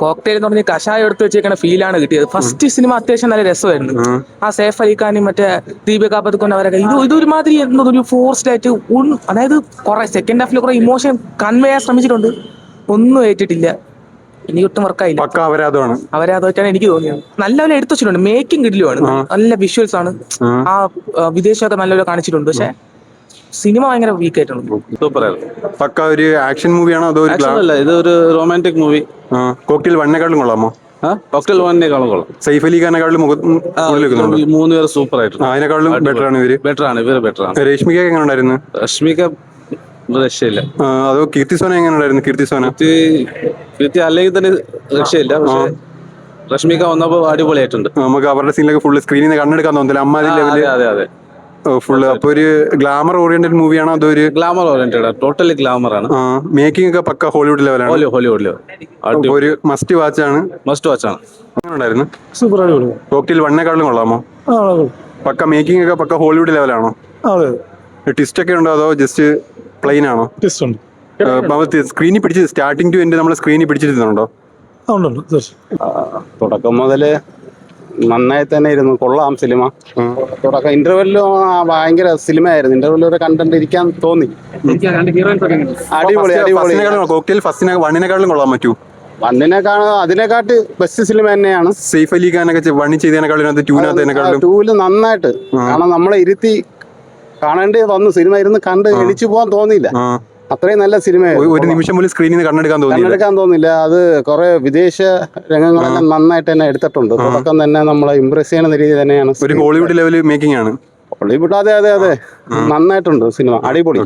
Cocktail എന്ന് പറഞ്ഞ കഷായം എടുത്ത് വെച്ചേക്കുന്ന ഫീലാണ് കിട്ടിയത്. ഫസ്റ്റ് സിനിമ അത്യാവശ്യം നല്ല രസമായിരുന്നു. ആ സേഫ് അലി ഖാനും മറ്റേ ദീപിക പദുക്കോൺ അവരൊക്കെ ഇതൊരുമാതിരി എന്നതൊരു ഫോഴ്സ്ഡ് ആയിട്ട് അതായത് കുറെ സെക്കൻഡ് ഹാഫിൽ കുറെ ഇമോഷൻ കൺവേ ചെയ്യാൻ ശ്രമിച്ചിട്ടുണ്ട്, ഒന്നും ഏറ്റിട്ടില്ല. ഇനി ഒട്ടും വർക്കായില്ല, അവരാതായിട്ടാണ് എനിക്ക് തോന്നിയത്. നല്ലപോലെ എടുത്തു വെച്ചിട്ടുണ്ട്, മേക്കിംഗ് കിടിലുമാണ്, നല്ല വിഷ്വൽസ് ആണ്, ആ വിദേശമൊക്കെ നല്ലപോലെ കാണിച്ചിട്ടുണ്ട്. പക്ഷെ സിനിമ ഭയങ്കര വീക്ക് ആയിട്ടുണ്ട്. സൂപ്പർ പക്ക ഒരു ആക്ഷൻ മൂവിയാണോ അതോ ഇതൊരു റൊമാൻറ്റിക് മൂവി? കോക്ടെയിൽ 1-നെക്കാളും കൊള്ളാമോ? കോക്ടെയിൽ 1-നെക്കാളും കൊള്ളാം. സൈഫ് അലി ഖാനെക്കാളും മൂന്ന് പേര് സൂപ്പർ ആയിട്ടുണ്ട്. അതിനെക്കാളും ബെറ്റർ ആണ് ഇവര്. ബെറ്റർ ആണ്. രശ്മിക എങ്ങനെ ഉണ്ടായിരുന്നു? രശ്മിക രക്ഷയില്ല. അതോ കീർത്തി സോന എങ്ങനെ ഉണ്ടായിരുന്നു? കീർത്തി അല്ലെങ്കിൽ തന്നെ രക്ഷയില്ല. പക്ഷെ രശ്മിക വന്നപ്പോ അടിപൊളിയായിട്ടുണ്ട്. നമുക്ക് അവരുടെ സീനിലൊക്കെ ഫുള്ള് സ്ക്രീനിൽ നിന്ന് കണ്ണെടുക്കാൻ തോന്നില്ല, അമ്മാതിരി ലെവല്. അതെ ഫുള്ള്. അപ്പൊ ഒരു ഗ്ലാമർ ഓറിയന്റഡ് മൂവിയാണോ അതോ ഒരു ഗ്ലാമർ ഓറിയന്റഡ്? ടോട്ടലി ഗ്ലാമർ ആണ്. മേക്കിംഗ് ഒക്കെ പക്ക ഹോളിവുഡ് ലെവലാണ്. ഹോളിവുഡ് ലെവൽ ഒരു മസ്റ്റ് വാച്ച് ആണ്. എങ്ങനെ ഉണ്ടായിരുന്നു? സൂപ്പർ ആണ്. കോക്ടെയിൽ 1-നെക്കാളും കൊള്ളാമോ? പക്ക മേക്കിംഗ് ഒക്കെ പക്ക ഹോളിവുഡ് ലെവലാണോ? ട്വിസ്റ്റ് ഒക്കെ ഉണ്ടോ അതോ ജസ്റ്റ് പ്ലെയിൻ ആണോ? സ്ക്രീനിൽ പിടിച്ച് സ്റ്റാർട്ടിംഗ് ടു എൻഡ് നമ്മൾ സ്ക്രീനിൽ പിടിച്ചിരുന്നുണ്ടോ? തുടക്കം മുതല് നന്നായി തന്നെ ഇരുന്നു, കൊള്ളാം സിനിമ. തുടക്കം ഇന്റർവെല്ലും ഭയങ്കര സിനിമയായിരുന്നു. ഇന്റർവെല്ലിൽ ഒരു കണ്ടന്റ് ഇരിക്കാൻ തോന്നി. അടിപൊളി. കോക്ടെയിൽ 1-നെക്കാളും കൊള്ളാൻ പറ്റൂ? അതിനെക്കാട്ട് ബെസ്റ്റ് സിനിമ തന്നെയാണ്. സൈഫ് അലി ഖാനൊക്കെ 1 ചെയ്തതിനെക്കാളും 2 നന്നായിട്ട്, കാരണം നമ്മളെ ഇരുത്തി കാണേണ്ടി വന്നു. സിനിമ ഇരുന്ന് കണ്ട് എണിച്ചു പോകാൻ തോന്നിയില്ല, അത്രയും നല്ല സിനിമ. ഒരു നിമിഷം പോലും സ്ക്രീനിൽ നിന്ന് കണ്ണെടുക്കാൻ തോന്നില്ല. അത് കുറെ വിദേശ രംഗങ്ങളെല്ലാം നന്നായിട്ട് തന്നെ എടുത്തിട്ടുണ്ട്. തുടക്കം തന്നെ നമ്മളെ ഇംപ്രസ് ചെയ്യുന്ന രീതി തന്നെയാണ്. ഒരു ഹോളിവുഡ് ലെവൽ മേക്കിംഗ് ആണ്. ഹോളിവുഡ് അതെ നന്നായിട്ടുണ്ട് സിനിമ, അടിപൊളി.